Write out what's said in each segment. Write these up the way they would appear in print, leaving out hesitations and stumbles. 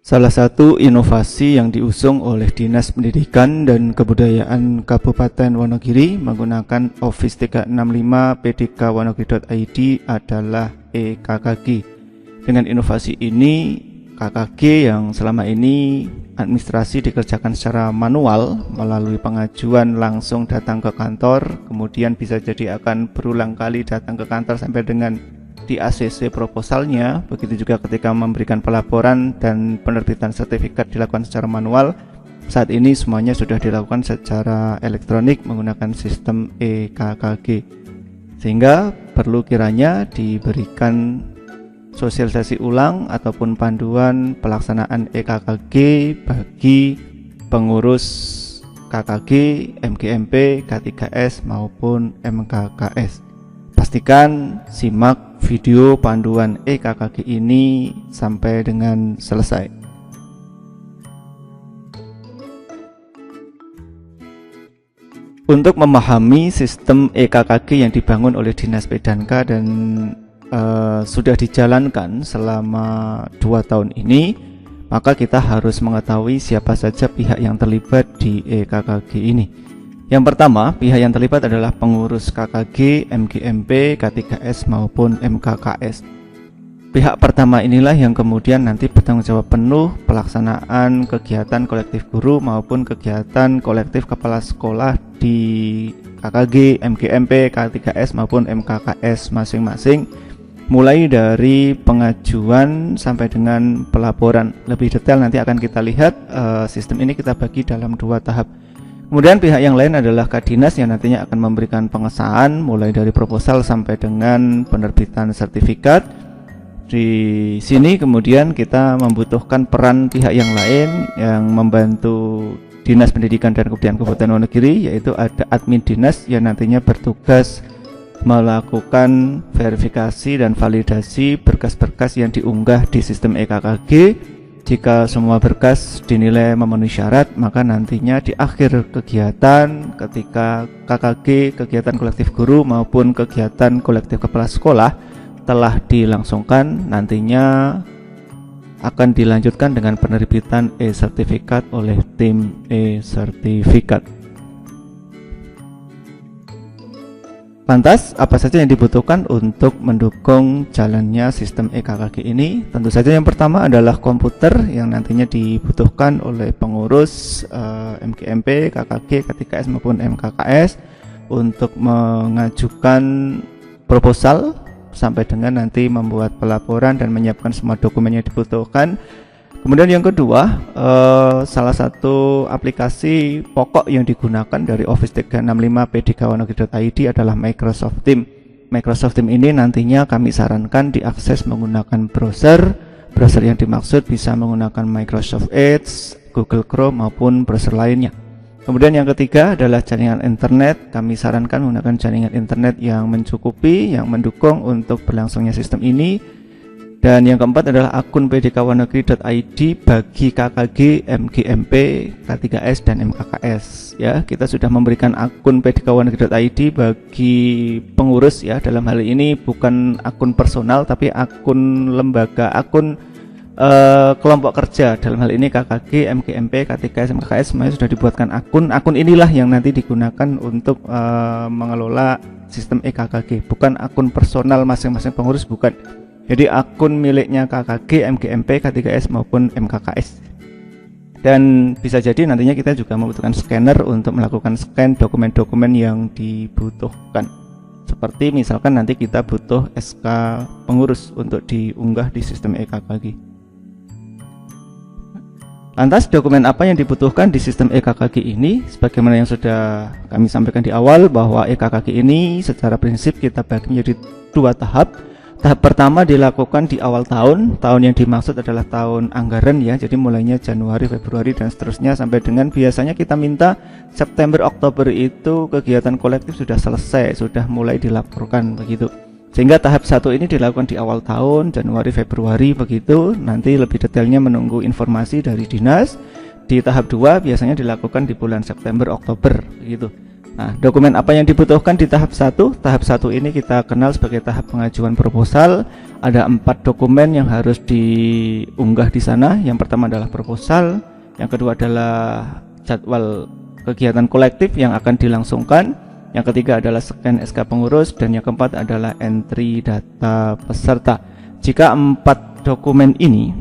Salah satu inovasi yang diusung oleh Dinas Pendidikan dan Kebudayaan Kabupaten Wonogiri menggunakan Office 365 pdkwonogiri.id adalah e-KKG. Dengan inovasi ini, KKG yang selama ini administrasi dikerjakan secara manual melalui pengajuan langsung datang ke kantor, kemudian bisa jadi akan berulang kali datang ke kantor sampai dengan di ACC proposalnya. Begitu juga ketika memberikan pelaporan dan penerbitan sertifikat dilakukan secara manual. Saat ini semuanya sudah dilakukan secara elektronik menggunakan sistem e-KKG, sehingga perlu kiranya diberikan sosialisasi ulang ataupun panduan pelaksanaan e-KKG bagi pengurus KKG, MGMP, K3S maupun MKKS. Pastikan simak video panduan e-KKG ini sampai dengan selesai. Untuk memahami sistem e-KKG yang dibangun oleh Dinas Pedanka dan sudah dijalankan selama 2 tahun ini, maka kita harus mengetahui siapa saja pihak yang terlibat di e-KKG ini. Yang pertama, pihak yang terlibat adalah pengurus KKG, MGMP, K3S maupun MKKS. Pihak pertama inilah yang kemudian nanti bertanggung jawab penuh pelaksanaan kegiatan kolektif guru maupun kegiatan kolektif kepala sekolah di KKG, MGMP, K3S maupun MKKS masing-masing, mulai dari pengajuan sampai dengan pelaporan. Lebih detail nanti akan kita lihat. Sistem ini kita bagi dalam 2 tahap. Kemudian pihak yang lain adalah Kadinas yang nantinya akan memberikan pengesahan mulai dari proposal sampai dengan penerbitan sertifikat. Di sini kemudian kita membutuhkan peran pihak yang lain yang membantu Dinas Pendidikan dan Kebudayaan Kabupaten Wonogiri, yaitu ada admin dinas yang nantinya bertugas melakukan verifikasi dan validasi berkas-berkas yang diunggah di sistem e-KKG. Jika semua berkas dinilai memenuhi syarat, maka nantinya di akhir kegiatan ketika KKG, kegiatan kolektif guru maupun kegiatan kolektif kepala sekolah telah dilangsungkan, nantinya akan dilanjutkan dengan penerbitan e-sertifikat oleh tim e-sertifikat. Lantas, apa saja yang dibutuhkan untuk mendukung jalannya sistem e-KKG ini? Tentu saja yang pertama adalah komputer yang nantinya dibutuhkan oleh pengurus MGMP, KKG, K3S maupun MKKS untuk mengajukan proposal sampai dengan nanti membuat pelaporan dan menyiapkan semua dokumen yang dibutuhkan. Kemudian yang kedua, salah satu aplikasi pokok yang digunakan dari Office 365 pdkwonogiri.id adalah Microsoft Teams. Microsoft Teams ini nantinya kami sarankan diakses menggunakan browser. Browser yang dimaksud bisa menggunakan Microsoft Edge, Google Chrome maupun browser lainnya. Kemudian yang ketiga adalah jaringan internet. Kami sarankan menggunakan jaringan internet yang mencukupi, yang mendukung untuk berlangsungnya sistem ini. Dan yang keempat adalah akun pdkwonogiri.id bagi KKG, MGMP, K3S dan MKKS. Ya, kita sudah memberikan akun pdkwonogiri.id bagi pengurus, ya. Dalam hal ini bukan akun personal tapi akun lembaga, akun kelompok kerja. Dalam hal ini KKG, MGMP, K3S, MKKS semuanya sudah dibuatkan akun. Akun inilah yang nanti digunakan untuk mengelola sistem e-KKG, bukan akun personal masing-masing pengurus, bukan. Jadi akun miliknya KKG, MGMP, K3S maupun MKKS. Dan bisa jadi nantinya kita juga membutuhkan scanner untuk melakukan scan dokumen-dokumen yang dibutuhkan. Seperti misalkan nanti kita butuh SK pengurus untuk diunggah di sistem e-KKG. Lantas dokumen apa yang dibutuhkan di sistem e-KKG ini? Sebagaimana yang sudah kami sampaikan di awal, bahwa e-KKG ini secara prinsip kita bagi menjadi 2 tahap. Tahap pertama dilakukan di awal tahun. Tahun yang dimaksud adalah tahun anggaran, ya. Jadi mulainya Januari, Februari dan seterusnya sampai dengan biasanya kita minta September, Oktober itu kegiatan kolektif sudah selesai, sudah mulai dilaporkan begitu. Sehingga tahap 1 ini dilakukan di awal tahun, Januari, Februari begitu. Nanti lebih detailnya menunggu informasi dari dinas. Di tahap 2 biasanya dilakukan di bulan September, Oktober begitu. Nah, dokumen apa yang dibutuhkan di tahap 1? Tahap 1 ini kita kenal sebagai tahap pengajuan proposal. Ada 4 dokumen yang harus diunggah di sana. Yang pertama adalah proposal, yang kedua adalah jadwal kegiatan kolektif yang akan dilangsungkan, yang ketiga adalah scan SK pengurus, dan yang keempat adalah entry data peserta. Jika empat dokumen ini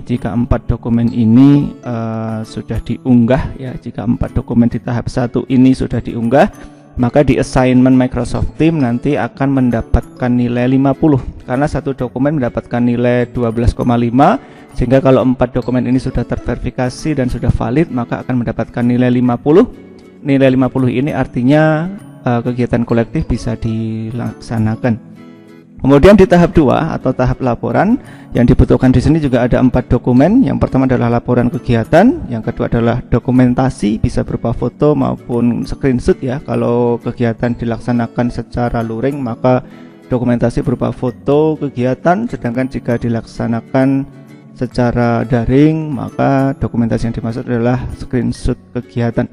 sudah diunggah ya, jika 4 dokumen di tahap 1 ini sudah diunggah, maka di assignment Microsoft Teams nanti akan mendapatkan nilai 50 karena satu dokumen mendapatkan nilai 12,5, sehingga kalau 4 dokumen ini sudah terverifikasi dan sudah valid maka akan mendapatkan nilai 50. Nilai 50 ini artinya kegiatan kolektif bisa dilaksanakan. Kemudian di tahap 2 atau tahap laporan, yang dibutuhkan di sini juga ada 4 dokumen. Yang pertama adalah laporan kegiatan, yang kedua adalah dokumentasi, bisa berupa foto maupun screenshot ya. Kalau kegiatan dilaksanakan secara luring maka dokumentasi berupa foto kegiatan, sedangkan jika dilaksanakan secara daring maka dokumentasi yang dimaksud adalah screenshot kegiatan.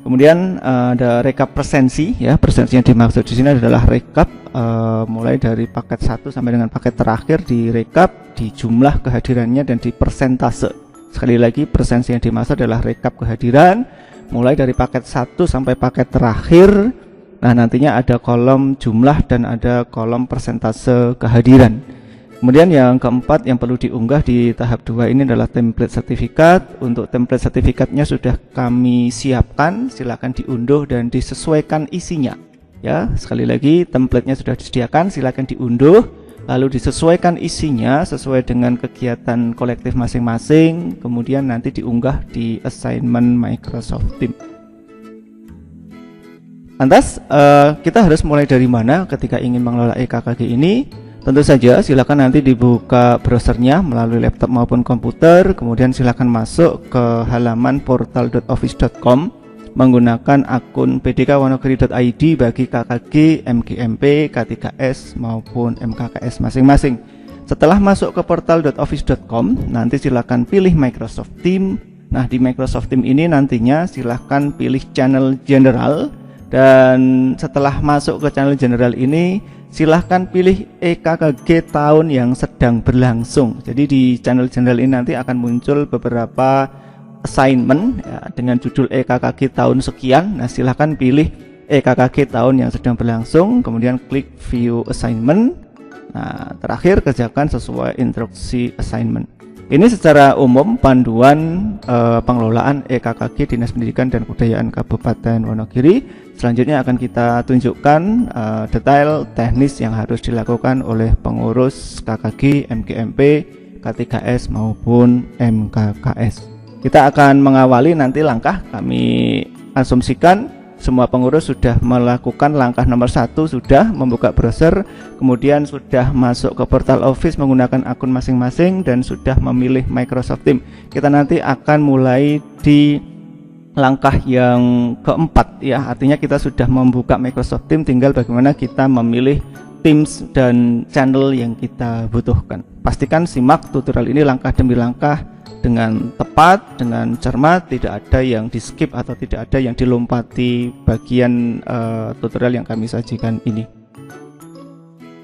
Kemudian ada rekap presensi ya. Presensi yang dimaksud di sini adalah rekap mulai dari paket 1 sampai dengan paket terakhir, di rekap, di jumlah kehadirannya dan di persentase. Sekali lagi, presensi yang dimaksud adalah rekap kehadiran mulai dari paket 1 sampai paket terakhir. Nah, nantinya ada kolom jumlah dan ada kolom persentase kehadiran. Kemudian yang keempat yang perlu diunggah di tahap 2 ini adalah template sertifikat. Untuk template sertifikatnya sudah kami siapkan, silakan diunduh dan disesuaikan isinya. Ya, sekali lagi templatenya sudah disediakan, silakan diunduh lalu disesuaikan isinya sesuai dengan kegiatan kolektif masing-masing, kemudian nanti diunggah di assignment Microsoft Teams. Lantas kita harus mulai dari mana ketika ingin mengelola EKKG ini? Tentu saja silakan nanti dibuka browsernya melalui laptop maupun komputer, kemudian silakan masuk ke halaman portal.office.com menggunakan akun pdkwonogiri.id bagi KKG, MGMP, K3S maupun MKKS masing-masing. Setelah masuk ke portal.office.com, nanti silakan pilih Microsoft Teams. Nah, di Microsoft Teams ini nantinya silakan pilih channel general, dan setelah masuk ke channel general ini silahkan pilih EKKG tahun yang sedang berlangsung. Jadi di channel general ini nanti akan muncul beberapa assignment ya, dengan judul EKKG tahun sekian. Nah, silahkan pilih EKKG tahun yang sedang berlangsung, kemudian klik view assignment. Nah, terakhir kerjakan sesuai instruksi assignment. Ini secara umum panduan pengelolaan EKKG Dinas Pendidikan dan Kebudayaan Kabupaten Wonogiri. Selanjutnya akan kita tunjukkan detail teknis yang harus dilakukan oleh pengurus KKG, MGMP, K3S maupun MKKS. Kita akan mengawali nanti langkah, kami asumsikan semua pengurus sudah melakukan langkah nomor 1, sudah membuka browser, kemudian sudah masuk ke portal Office menggunakan akun masing-masing dan sudah memilih Microsoft Teams. Kita nanti akan mulai di langkah yang keempat ya, artinya kita sudah membuka Microsoft Teams, tinggal bagaimana kita memilih Teams dan channel yang kita butuhkan. Pastikan simak tutorial ini langkah demi langkah dengan tepat, dengan cermat, tidak ada yang di skip atau tidak ada yang dilompati bagian tutorial yang kami sajikan ini.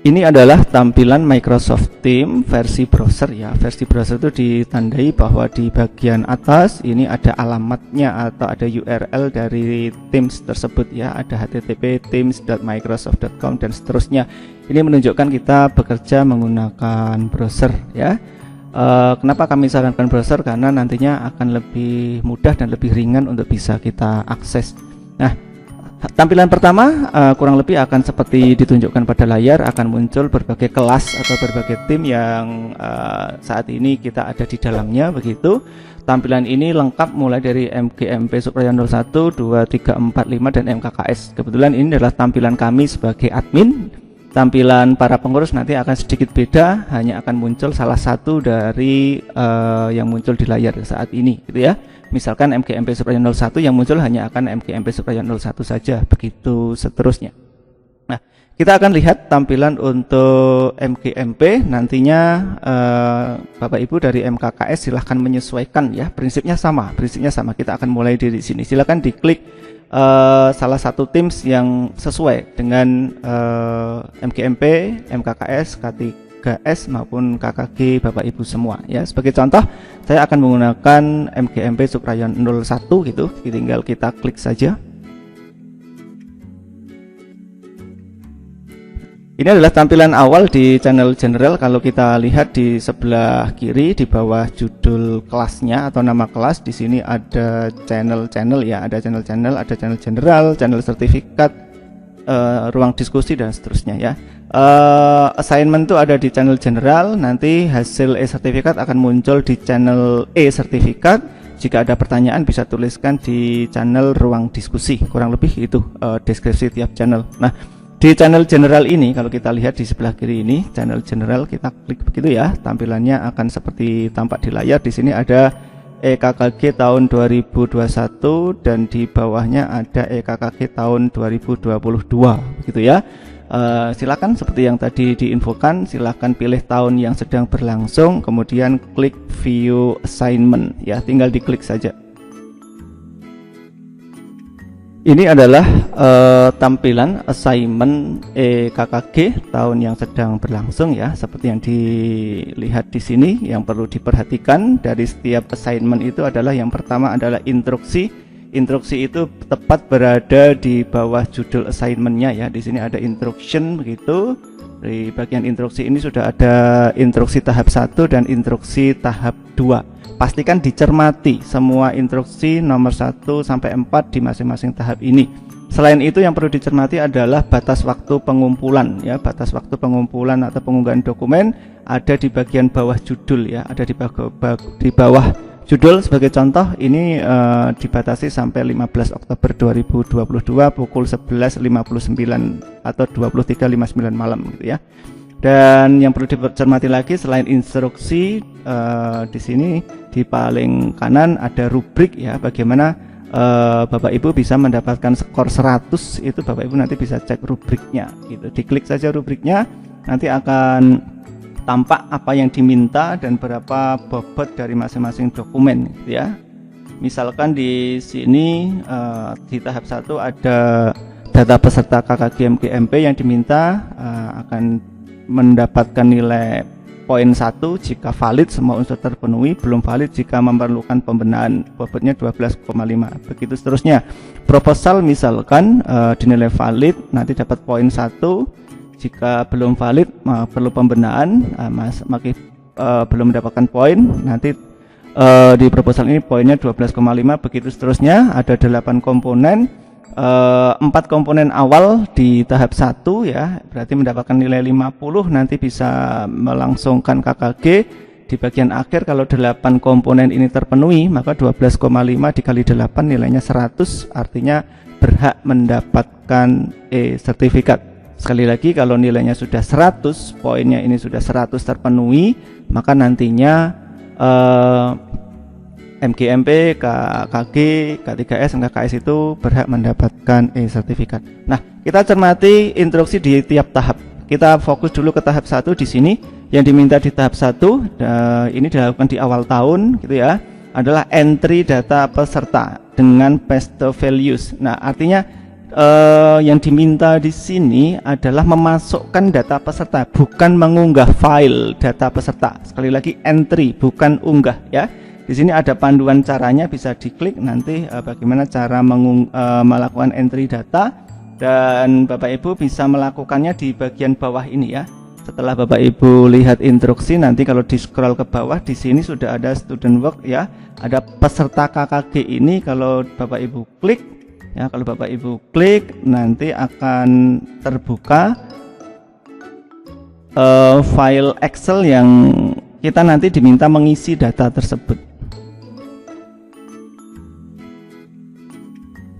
Ini adalah tampilan Microsoft Teams versi browser ya. Versi browser itu ditandai bahwa di bagian atas ini ada alamatnya atau ada URL dari Teams tersebut ya. Ada http teams.microsoft.com dan seterusnya. Ini menunjukkan kita bekerja menggunakan browser ya. Kenapa kami sarankan browser? Karena nantinya akan lebih mudah dan lebih ringan untuk bisa kita akses. Nah, tampilan pertama kurang lebih akan seperti ditunjukkan pada layar, akan muncul berbagai kelas atau berbagai tim yang saat ini kita ada di dalamnya begitu. Tampilan ini lengkap mulai dari MGMP Supraya 01, 2, 3, 4, 5 dan MKKS. Kebetulan ini adalah tampilan kami sebagai admin. Tampilan para pengurus nanti akan sedikit beda, hanya akan muncul salah satu dari yang muncul di layar saat ini gitu ya. Misalkan MGMP Supraya 01 yang muncul hanya akan MGMP Supraya 01 saja, begitu seterusnya. Nah, kita akan lihat tampilan untuk MGMP. Nantinya Bapak Ibu dari MKKS silahkan menyesuaikan ya. Prinsipnya sama. Kita akan mulai dari sini. Silahkan diklik salah satu Teams yang sesuai dengan MGMP, MKKS, K3GS maupun KKG Bapak Ibu semua ya. Sebagai contoh, saya akan menggunakan MGMP Suprayon 01 gitu. Tinggal kita klik saja. Ini adalah tampilan awal di channel general. Kalau kita lihat di sebelah kiri di bawah judul kelasnya atau nama kelas, di sini ada channel-channel ya, ada channel-channel, ada channel general, channel sertifikat, ruang diskusi dan seterusnya ya. Assignment itu ada di channel general, nanti hasil e-sertifikat akan muncul di channel e-sertifikat. Jika ada pertanyaan bisa tuliskan di channel ruang diskusi. Kurang lebih itu deskripsi tiap channel. Nah, di channel general ini, kalau kita lihat di sebelah kiri ini, channel general, kita klik begitu ya, tampilannya akan seperti tampak di layar. Di sini ada EKKG tahun 2021 dan di bawahnya ada EKKG tahun 2022, begitu ya. Silakan seperti yang tadi diinfokan, silakan pilih tahun yang sedang berlangsung, kemudian klik view assignment ya, tinggal diklik saja. Ini adalah tampilan assignment EKKG tahun yang sedang berlangsung ya, seperti yang dilihat di sini. Yang perlu diperhatikan dari setiap assignment itu adalah yang pertama adalah instruksi. Instruksi itu tepat berada di bawah judul assignmentnya ya. Di sini ada instruction begitu. Di bagian instruksi ini sudah ada instruksi tahap 1 dan instruksi tahap 2. Pastikan dicermati semua instruksi nomor 1 sampai 4 di masing-masing tahap ini. Selain itu yang perlu dicermati adalah batas waktu pengumpulan ya, batas waktu pengumpulan atau pengunggahan dokumen ada di bagian bawah judul ya, ada di bawah judul. Sebagai contoh ini dibatasi sampai 15 Oktober 2022 pukul 11.59 atau 23.59 malam gitu ya. Dan yang perlu dicermati lagi selain instruksi, di sini di paling kanan ada rubrik ya, bagaimana Bapak Ibu bisa mendapatkan skor 100. Itu Bapak Ibu nanti bisa cek rubriknya gitu. Diklik saja rubriknya, nanti akan tampak apa yang diminta dan berapa bobot dari masing-masing dokumen gitu ya. Misalkan di sini di tahap 1 ada data peserta KKG MGMP yang diminta akan mendapatkan nilai poin 1 jika valid semua unsur terpenuhi, belum valid jika memerlukan pembenahan, bobotnya 12,5, begitu seterusnya. Proposal misalkan dinilai valid nanti dapat poin 1, jika belum valid perlu pembenahan, belum mendapatkan poin, nanti di proposal ini poinnya 12,5, begitu seterusnya. Ada 8 komponen. 4 komponen awal di tahap 1 ya, berarti mendapatkan nilai 50, nanti bisa melangsungkan KKG. Di bagian akhir kalau 8 komponen ini terpenuhi, maka 12,5 dikali 8 nilainya 100, artinya berhak mendapatkan e-sertifikat. Sekali lagi, kalau nilainya sudah 100, poinnya ini sudah 100 terpenuhi, maka nantinya MGMP, KKG, K3GS, MKKS itu berhak mendapatkan e-sertifikat. Nah, kita cermati instruksi di tiap tahap. Kita fokus dulu ke tahap 1 di sini. Yang diminta di tahap 1 ini dilakukan di awal tahun gitu ya, adalah entry data peserta dengan paste values. Nah, artinya yang diminta di sini adalah memasukkan data peserta, bukan mengunggah file data peserta. Sekali lagi, entry bukan unggah ya. Di sini ada panduan caranya, bisa diklik nanti bagaimana cara melakukan entry data, dan Bapak Ibu bisa melakukannya di bagian bawah ini ya. Setelah Bapak Ibu lihat instruksi, nanti kalau di scroll ke bawah di sini sudah ada student work ya, ada peserta KKG ini. Kalau Bapak Ibu klik ya, kalau Bapak Ibu klik nanti akan terbuka file Excel yang kita nanti diminta mengisi data tersebut.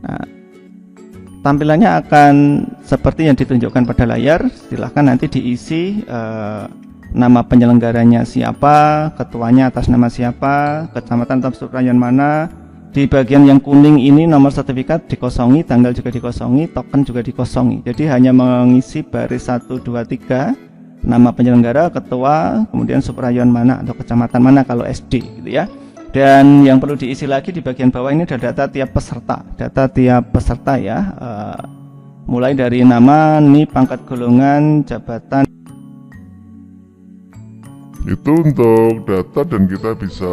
Nah, tampilannya akan seperti yang ditunjukkan pada layar. Silahkan nanti diisi nama penyelenggaranya siapa, ketuanya atas nama siapa, kecamatan atau subrayan mana. Di bagian yang kuning ini nomor sertifikat dikosongi, tanggal juga dikosongi, token juga dikosongi. Jadi hanya mengisi baris 1, 2, 3, nama penyelenggara, ketua, kemudian subrayan mana atau kecamatan mana kalau SD gitu ya. Dan yang perlu diisi lagi di bagian bawah ini ada data tiap peserta. Data tiap peserta ya, mulai dari nama, NIP, pangkat, golongan, jabatan. Itu untuk data dan kita bisa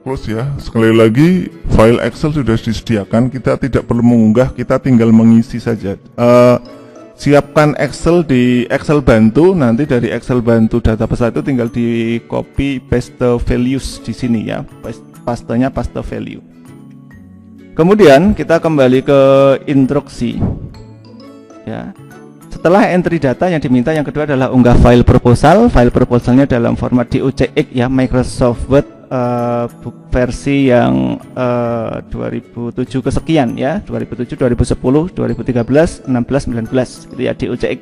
close ya. Sekali lagi, file Excel sudah disediakan, kita tidak perlu mengunggah, kita tinggal mengisi saja. Siapkan Excel di Excel Bantu, nanti dari Excel Bantu data peserta itu tinggal di copy paste values di sini ya, pastenya paste value. Kemudian kita kembali ke instruksi ya. Setelah entry data yang diminta, yang kedua adalah unggah file proposal. File proposalnya dalam format DOCX ya, Microsoft Word versi yang 2007 kesekian ya, 2007, 2010, 2013, 16, 19 gitu ya, DOCX.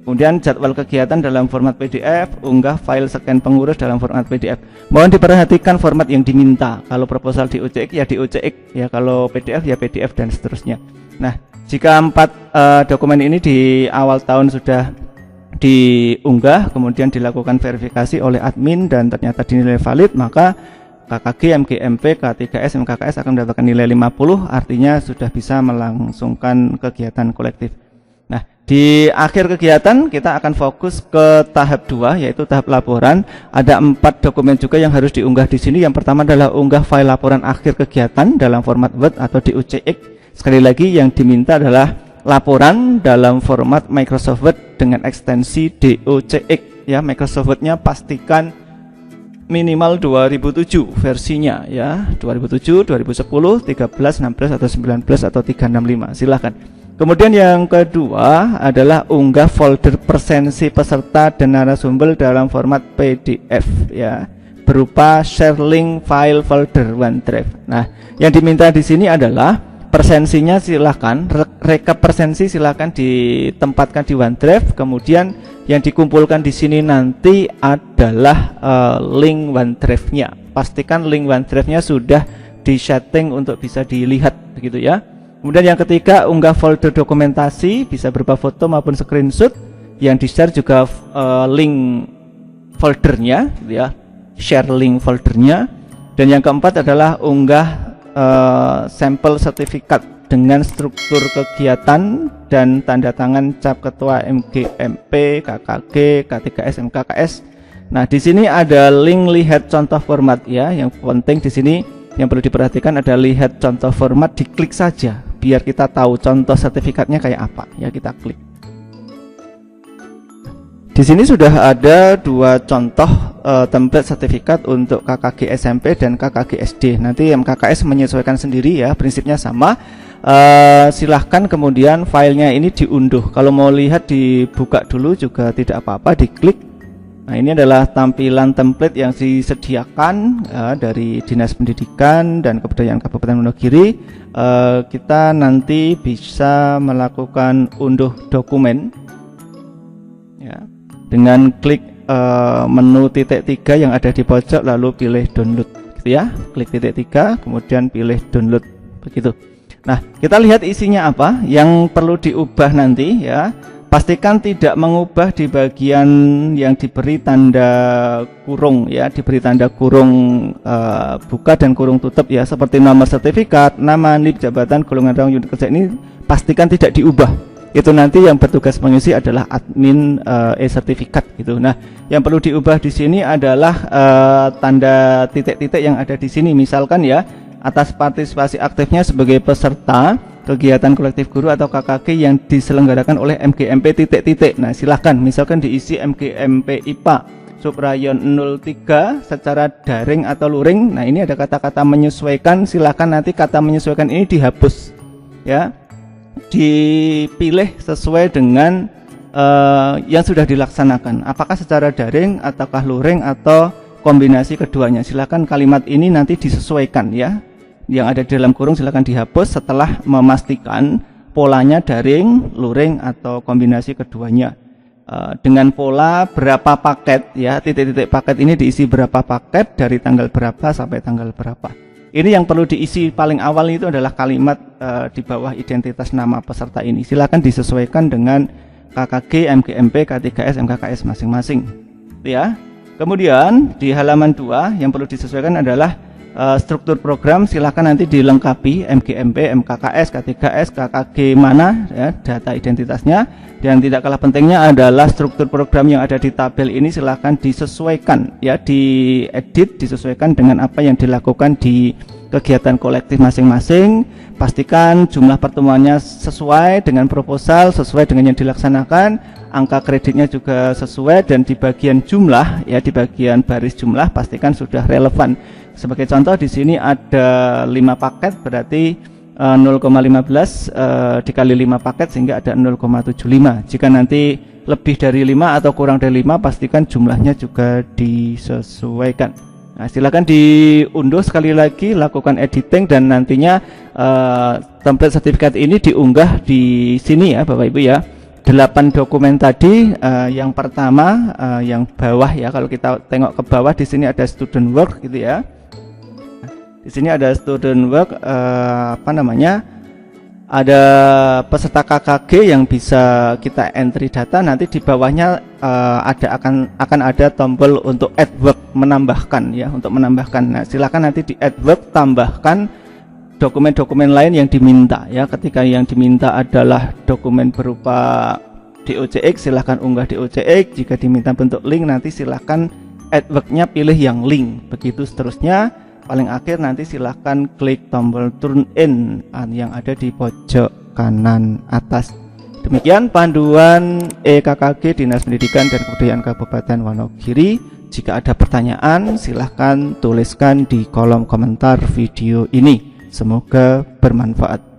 Kemudian jadwal kegiatan dalam format PDF, unggah file scan pengurus dalam format PDF. Mohon diperhatikan format yang diminta. Kalau proposal DOCX ya DOCX ya, kalau PDF ya PDF dan seterusnya. Nah, jika 4 dokumen ini di awal tahun sudah diunggah, kemudian dilakukan verifikasi oleh admin dan ternyata dinilai valid, maka KKG, MGMP, K3S, MKKS akan mendapatkan nilai 50, artinya sudah bisa melangsungkan kegiatan kolektif. Nah, di akhir kegiatan kita akan fokus ke tahap 2, yaitu tahap laporan. Ada 4 dokumen juga yang harus diunggah di sini. Yang pertama adalah unggah file laporan akhir kegiatan dalam format Word atau DOCX. Sekali lagi yang diminta adalah laporan dalam format Microsoft Word dengan ekstensi DOCX ya. Microsoft Word-nya pastikan minimal 2007 versinya ya, 2007, 2010, 13, 16 atau 19 atau 365. Silahkan. Kemudian yang kedua adalah unggah folder presensi peserta dan narasumber dalam format PDF ya, berupa share link file folder OneDrive. Nah, yang diminta di sini adalah presensinya silahkan, rekap presensi silahkan ditempatkan di OneDrive. Kemudian yang dikumpulkan di sini nanti adalah link OneDrive-nya. Pastikan link OneDrive-nya sudah disetting untuk bisa dilihat begitu ya. Kemudian yang ketiga, unggah folder dokumentasi, bisa berupa foto maupun screenshot. Yang di-share juga link foldernya gitu ya, share link foldernya. Dan yang keempat adalah unggah sampel sertifikat dengan struktur kegiatan dan tanda tangan cap ketua MGMP, KKG, K3S, MKKS. Nah, di sini ada link lihat contoh format ya. Yang penting di sini yang perlu diperhatikan ada lihat contoh format, diklik saja biar kita tahu contoh sertifikatnya kayak apa ya, kita klik. Di sini sudah ada 2 contoh template sertifikat untuk KKG SMP dan KKG SD. Nanti MKKS menyesuaikan sendiri ya, prinsipnya sama. Silahkan kemudian filenya ini diunduh. Kalau mau lihat dibuka dulu juga tidak apa-apa, diklik. Nah, ini adalah tampilan template yang disediakan dari Dinas Pendidikan dan Kebudayaan Kabupaten Wonogiri. Kita nanti bisa melakukan unduh dokumen ya, dengan klik menu titik 3 yang ada di pojok, lalu pilih download gitu ya. Klik titik 3 kemudian pilih download begitu. Nah, kita lihat isinya apa yang perlu diubah nanti ya. Pastikan tidak mengubah di bagian yang diberi tanda kurung ya, diberi tanda kurung buka dan kurung tutup ya, seperti nomor sertifikat, nama, NIP, jabatan, golongan rang, unit kerja, ini pastikan tidak diubah. Itu nanti yang bertugas mengisi adalah admin e-sertifikat gitu. Nah, yang perlu diubah di sini adalah tanda titik-titik yang ada di sini. Misalkan ya, atas partisipasi aktifnya sebagai peserta kegiatan kolektif guru atau KKG yang diselenggarakan oleh MGMP titik-titik. Nah, silahkan misalkan diisi MGMP IPA Subrayon 03 secara daring atau luring. Nah, ini ada kata-kata menyesuaikan, silahkan nanti kata menyesuaikan ini dihapus ya, dipilih sesuai dengan yang sudah dilaksanakan, apakah secara daring ataukah luring atau kombinasi keduanya. Silahkan kalimat ini nanti disesuaikan ya, yang ada di dalam kurung silahkan dihapus setelah memastikan polanya daring, luring atau kombinasi keduanya. Dengan pola berapa paket ya, titik-titik paket ini diisi berapa paket dari tanggal berapa sampai tanggal berapa. Ini yang perlu diisi paling awal itu adalah kalimat di bawah identitas nama peserta ini. Silakan disesuaikan dengan KKG, MGMP, K3S, MKKS masing-masing ya. Kemudian di halaman 2 yang perlu disesuaikan adalah struktur program silakan nanti dilengkapi MGMP, MKKS, K3S, KKG mana ya, data identitasnya. Dan tidak kalah pentingnya adalah struktur program yang ada di tabel ini silakan disesuaikan ya, diedit, disesuaikan dengan apa yang dilakukan di kegiatan kolektif masing-masing. Pastikan jumlah pertemuannya sesuai dengan proposal, sesuai dengan yang dilaksanakan, angka kreditnya juga sesuai, dan di bagian jumlah ya, di bagian baris jumlah pastikan sudah relevan. Sebagai contoh di sini ada 5 paket, berarti 0,15 dikali 5 paket sehingga ada 0,75. Jika nanti lebih dari 5 atau kurang dari 5 pastikan jumlahnya juga disesuaikan. Nah, silakan diunduh sekali lagi, lakukan editing, dan nantinya template sertifikat ini diunggah di sini ya Bapak Ibu ya. 8 dokumen tadi, yang pertama yang bawah ya, kalau kita tengok ke bawah di sini ada student work gitu ya. Di sini ada student work, ada peserta KKG yang bisa kita entry data. Nanti di bawahnya akan ada tombol untuk add work, menambahkan ya, untuk menambahkan. Nah, silakan nanti di add work tambahkan dokumen-dokumen lain yang diminta ya. Ketika yang diminta adalah dokumen berupa DOCX, silahkan unggah DOCX. Jika diminta bentuk link, nanti silahkan add worknya pilih yang link, begitu seterusnya. Paling akhir nanti silahkan klik tombol turn in yang ada di pojok kanan atas. Demikian panduan EKKG Dinas Pendidikan dan Kebudayaan Kabupaten Wonogiri. Jika ada pertanyaan silahkan tuliskan di kolom komentar video ini. Semoga bermanfaat.